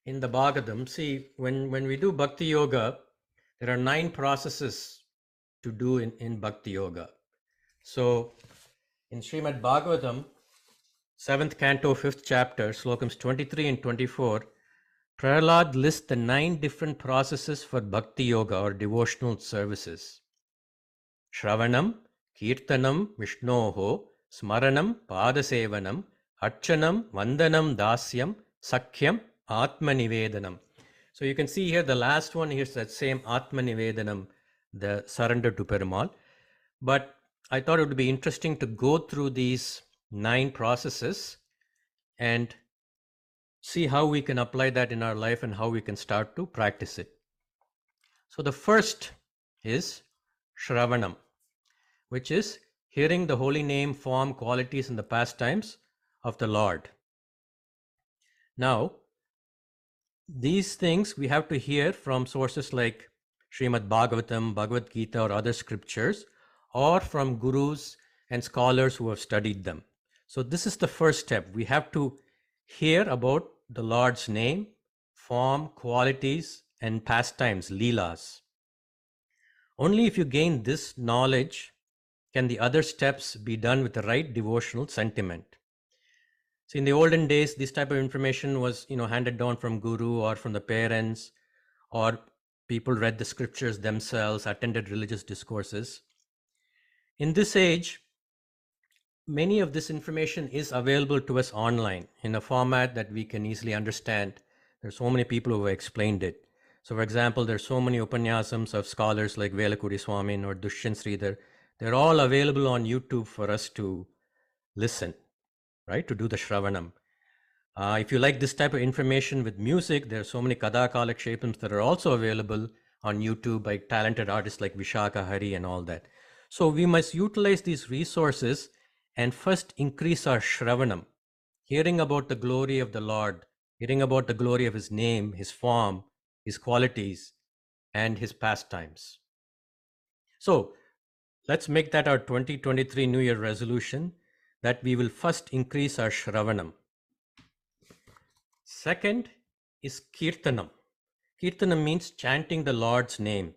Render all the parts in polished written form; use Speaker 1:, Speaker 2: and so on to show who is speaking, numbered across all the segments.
Speaker 1: in the Bhagavatam, see, when we do Bhakti Yoga, there are 9 processes to do in Bhakti Yoga. So in Srimad Bhagavatam, 7th canto, 5th chapter, Slokams 23 and 24, Prahlad lists the 9 different processes for Bhakti Yoga or devotional services. Sravanam, kīrtanam, Vishnoho, smaranam, pāda sevanam, archanam, vandanam, dāsyam, sakhyam, atma nivedanam. So you can see here the last one here is that same atma nivedanam, the surrender to Perumal. But I thought it would be interesting to go through these 9 processes and see how we can apply that in our life and how we can start to practice it. So the first is sravanam, which is hearing the holy name, form, qualities, and the pastimes of the Lord. Now, these things we have to hear from sources like Srimad Bhagavatam, Bhagavad Gita, or other scriptures, or from gurus and scholars who have studied them. So this is the first step. We have to hear about the Lord's name, form, qualities, and pastimes, leelas. Only if you gain this knowledge can the other steps be done with the right devotional sentiment. So in the olden days, this type of information was, handed down from guru or from the parents, or people read the scriptures themselves, attended religious discourses. In this age, many of this information is available to us online in a format that we can easily understand. There's so many people who have explained it. So for example, there's so many upanyasams of scholars like Velakuri Swamin or Dushyant Sridhar. They're all available on YouTube for us to listen, right? To do the shravanam. If you like this type of information with music, there are so many kada kalakshepams that are also available on YouTube by talented artists like Vishaka Hari and all that. So we must utilize these resources and first increase our shravanam, hearing about the glory of the Lord, hearing about the glory of his name, his form, his qualities, and his pastimes. So let's make that our 2023 New Year resolution, that we will first increase our shravanam. Second is kīrtanam. Kīrtanam means chanting the Lord's name.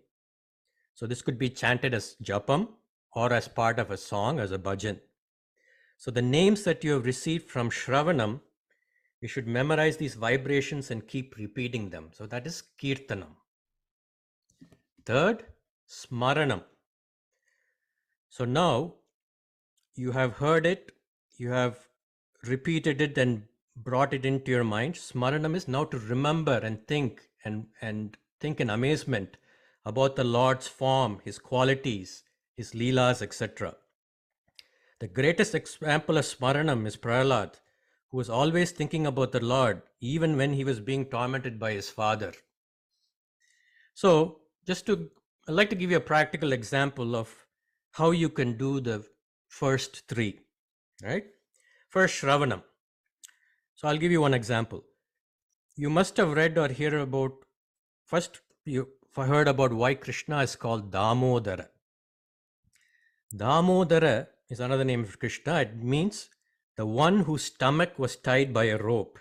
Speaker 1: So this could be chanted as japam or as part of a song, as a bhajan. So the names that you have received from shravanam, you should memorize these vibrations and keep repeating them. So that is kīrtanam. Third, smaranam. So now you have heard it, you have repeated it and brought it into your mind. Smaranam is now to remember and think and think in amazement about the Lord's form, his qualities, his leelas, etc. The greatest example of smaranam is Prahlad, who was always thinking about the Lord, even when he was being tormented by his father. So I'd like to give you a practical example of how you can do the first 3, right? First, shravanam. So I'll give you one example. You must have read or heard about why Krishna is called Damodara. Damodara is another name of Krishna. It means the one whose stomach was tied by a rope,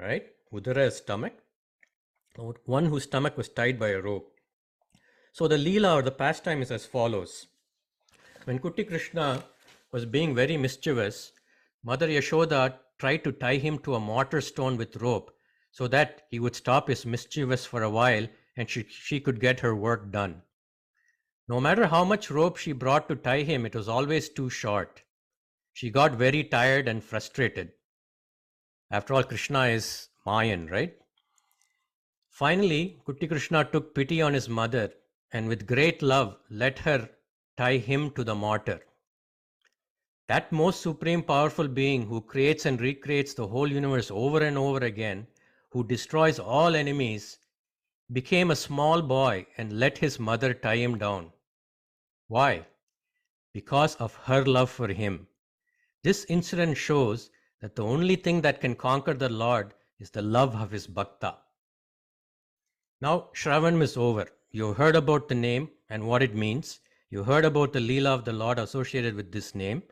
Speaker 1: right? Udara is stomach. One whose stomach was tied by a rope. So the leela or the pastime is as follows. When Kutti Krishna was being very mischievous, Mother Yashoda tried to tie him to a mortar stone with rope so that he would stop his mischievous for a while and she could get her work done. No matter how much rope she brought to tie him, it was always too short. She got very tired and frustrated. After all, Krishna is Mayan, right? Finally, Kutti Krishna took pity on his mother and with great love let her tie him to the mortar. That most supreme powerful being who creates and recreates the whole universe over and over again, who destroys all enemies, became a small boy and let his mother tie him down. Why? Because of her love for him. This incident shows that the only thing that can conquer the Lord is the love of his bhakta. Now, Shravanam is over. You heard about the name and what it means. You heard about the Leela of the Lord associated with this name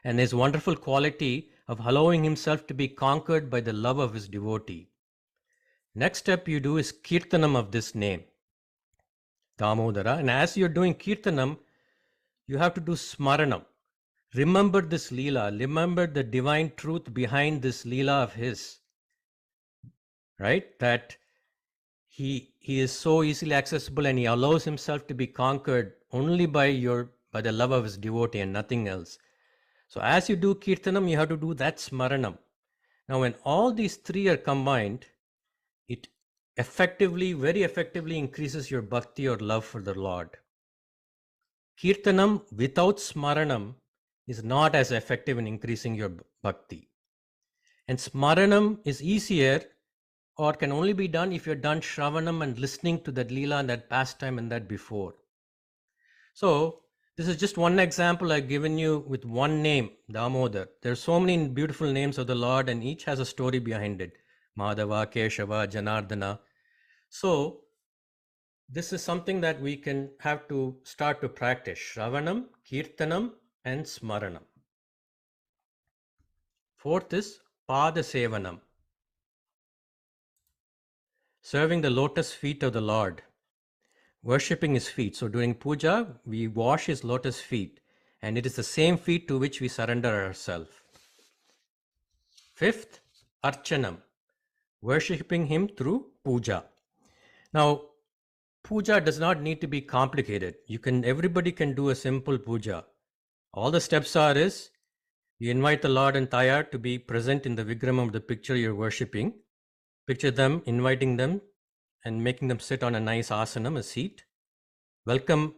Speaker 1: and his wonderful quality of allowing himself to be conquered by the love of his devotee. Next step you do is kīrtanam of this name, Damodara. And as you're doing kīrtanam, you have to do smaranam. Remember this Leela, remember the divine truth behind this Leela of his, right? That he is so easily accessible and he allows himself to be conquered only by the love of his devotee and nothing else. So as you do kīrtanam, you have to do that smaranam. Now when all these three are combined, it very effectively increases your bhakti or love for the Lord. Kīrtanam without smaranam is not as effective in increasing your bhakti. And smaranam is easier or can only be done if you're done sravanam and listening to that Leela and that pastime and that before. So this is just one example I've given you with one name, Damodar. There are so many beautiful names of the Lord and each has a story behind it. Madhava, Keshava, Janardana. So this is something that we can have to start to practice. Shravanam, Kirtanam and Smaranam. Fourth is pāda sevanam. Serving the lotus feet of the Lord. Worshipping his feet. So during puja, we wash his lotus feet. And it is the same feet to which we surrender ourselves. Fifth, archanam. Worshipping him through puja. Now, puja does not need to be complicated. Everybody can do a simple puja. All the steps is, you invite the Lord and Tayar to be present in the Vigraham of the picture you're worshipping. Picture them, inviting them and making them sit on a nice archanam, a seat. Welcome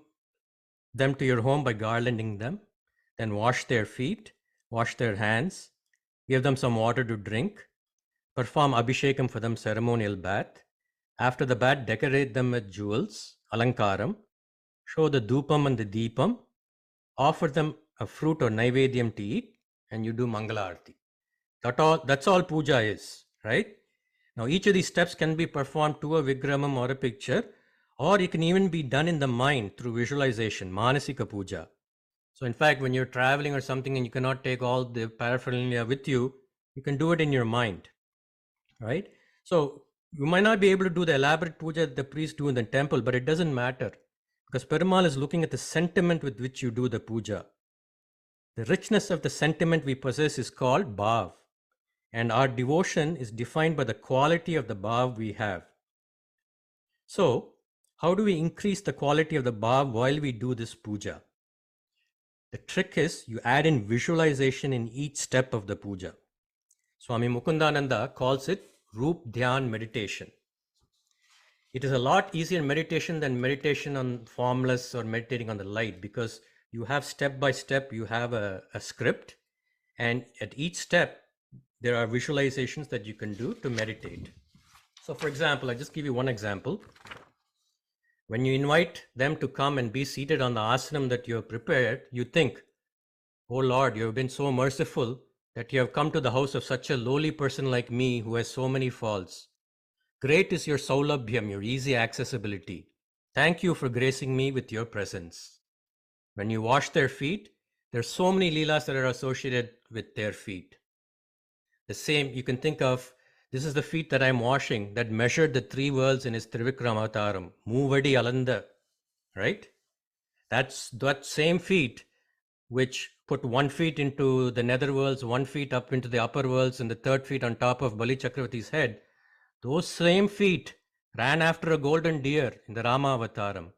Speaker 1: them to your home by garlanding them. Then wash their feet, wash their hands, give them some water to drink, perform abhishekam for them, ceremonial bath. After the bath, decorate them with jewels, alankaram, show the dhupam and the deepam, offer them a fruit or nivedanam to eat, and you do mangala arati. That's all puja is, right? Now each of these steps can be performed to a vigraham or a picture, or it can even be done in the mind through visualization, manasika puja. So in fact, when you're traveling or something and you cannot take all the paraphernalia with you, you can do it in your mind, right? So you might not be able to do the elaborate puja that the priests do in the temple, but it doesn't matter because Perumal is looking at the sentiment with which you do the puja. The richness of the sentiment we possess is called bhav, and our devotion is defined by the quality of the bhav we have. So how do we increase the quality of the bhav while we do this puja? The trick is you add in visualization in each step of the puja. Swami Mukundananda calls it Roop Dhyan meditation. It is a lot easier meditation than meditation on formless or meditating on the light because you have step by step, you have a script, and at each step, there are visualizations that you can do to meditate. So for example, I'll just give you one example. When you invite them to come and be seated on the asanam that you have prepared, you think, oh Lord, you have been so merciful that you have come to the house of such a lowly person like me who has so many faults. Great is your saulabhyam, your easy accessibility. Thank you for gracing me with your presence. When you wash their feet, there's so many leelas that are associated with their feet. The same, you can think of, this is the feet that I'm washing that measured the three worlds in his Trivikram Avataram, Moovadi Alanda, right? That's that same feet which put 1 feet into the nether worlds, 1 feet up into the upper worlds, and the third feet on top of Bali Chakravarti's head. Those same feet ran after a golden deer in the Rama Avataram.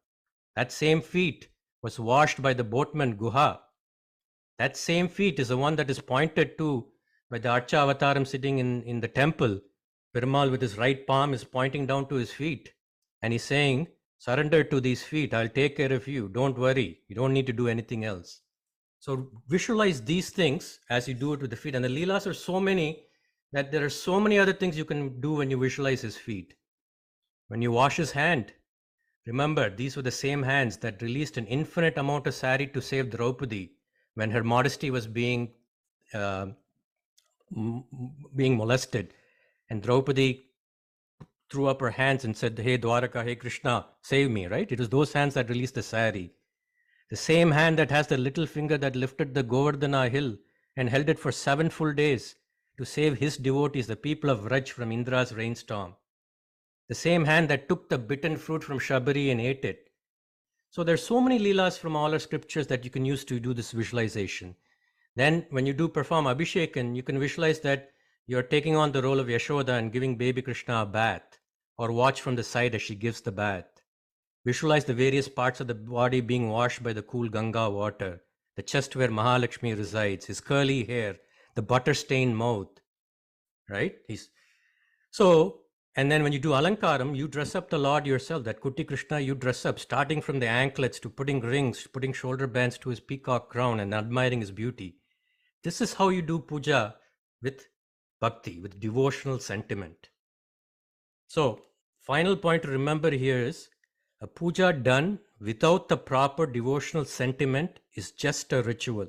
Speaker 1: That same feet was washed by the boatman Guha. That same feet is the one that is pointed to by the Archa Avataram sitting in the temple. Perumal with his right palm is pointing down to his feet and he's saying, surrender to these feet, I'll take care of you, don't worry, you don't need to do anything else. So visualize these things as you do it with the feet, and the leelas are so many that there are so many other things you can do when you visualize his feet. When you wash his hand, remember these were the same hands that released an infinite amount of sari to save Draupadi when her modesty was being molested, and Draupadi threw up her hands and said, hey Dwaraka, hey Krishna, save me, right? It was those hands that released the sari. The same hand that has the little finger that lifted the Govardhana hill and held it for 7 full days to save his devotees, the people of Vraj, from Indra's rainstorm. the same hand that took the bitten fruit from Shabari and ate it. So there's so many leelas from all our scriptures that you can use to do this visualization. Then when you do perform Abhishekan, you can visualize that you're taking on the role of Yashoda and giving baby Krishna a bath, or watch from the side as she gives the bath. Visualize the various parts of the body being washed by the cool Ganga water, the chest where Mahalakshmi resides, his curly hair, the butter-stained mouth, right? And then when you do Alankaram, you dress up the Lord yourself. That Kuti Krishna, you dress up, starting from the anklets to putting rings, putting shoulder bands to his peacock crown and admiring his beauty. This is how you do puja with bhakti, with devotional sentiment. So, final point to remember here is, a puja done without the proper devotional sentiment is just a ritual.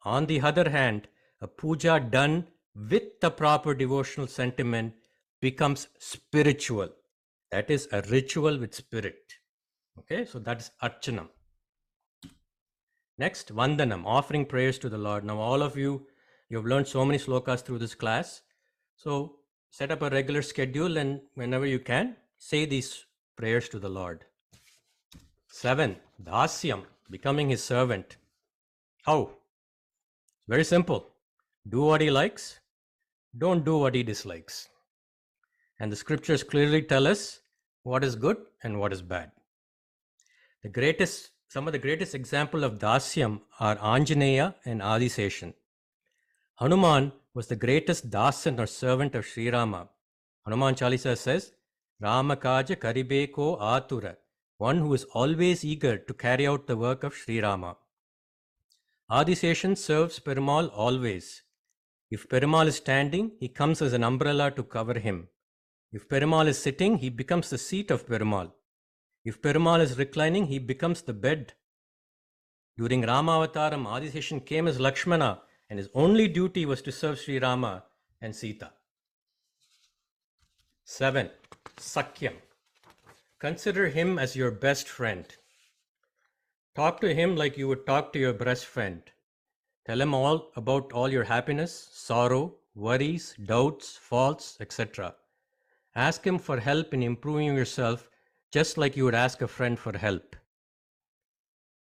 Speaker 1: On the other hand, a puja done with the proper devotional sentiment becomes spiritual. That is a ritual with spirit. Okay, so that's archanam. Next, vandanam, offering prayers to the Lord. Now, all of you have learned so many slokas through this class. So, set up a regular schedule and whenever you can, say these prayers to the Lord. 7, dāsyam, becoming his servant. How? Very simple. Do what he likes, don't do what he dislikes. And the scriptures clearly tell us what is good and what is bad. Some of the greatest example of dāsyam are Anjaneya and Adiseshan. Hanuman was the greatest dasan or servant of Srirama. Hanuman Chalisa says, Rama kaja karibe ko atura, one who is always eager to carry out the work of Srirama. Adiseshan serves Perumal always. If Perumal is standing, he comes as an umbrella to cover him. If Perumal is sitting, he becomes the seat of Perumal. If Perumal is reclining, he becomes the bed. During Rama Avataram, Adiseshan came as Lakshmana and his only duty was to serve Sri Rama and Sita. 7, sakhyam. Consider him as your best friend. Talk to him like you would talk to your best friend. Tell him all about all your happiness, sorrow, worries, doubts, faults, etc. Ask him for help in improving yourself just like you would ask a friend for help.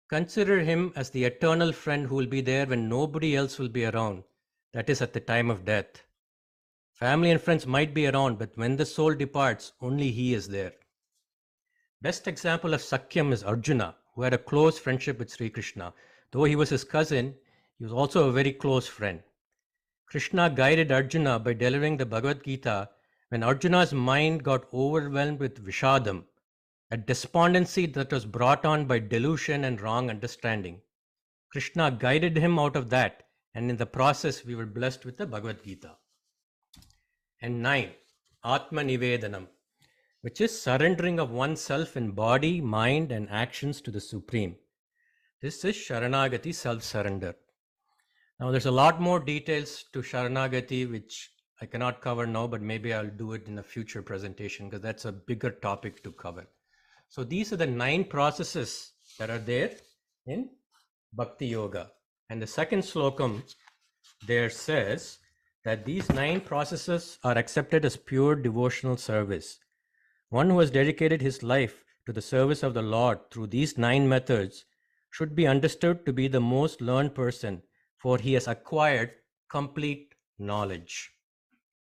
Speaker 1: Consider him as the eternal friend who will be there when nobody else will be around, that is at the time of death. Family and friends might be around, but when the soul departs, only he is there. Best example of sakhyam is Arjuna, who had a close friendship with Sri Krishna. Though he was his cousin, he was also a very close friend. Krishna guided Arjuna by delivering the Bhagavad Gita when Arjuna's mind got overwhelmed with vishadam, a despondency that was brought on by delusion and wrong understanding. Krishna guided him out of that, and in the process we were blessed with the Bhagavad Gita. And 9, atma nivedanam, which is surrendering of oneself in body, mind and actions to the Supreme. This is Sharanagati, self-surrender. Now there's a lot more details to Sharanagati which I cannot cover now, but maybe I'll do it in a future presentation because that's a bigger topic to cover. So these are the 9 processes that are there in Bhakti Yoga. And the second slokam there says that these 9 processes are accepted as pure devotional service. One who has dedicated his life to the service of the Lord through these 9 methods should be understood to be the most learned person, for he has acquired complete knowledge.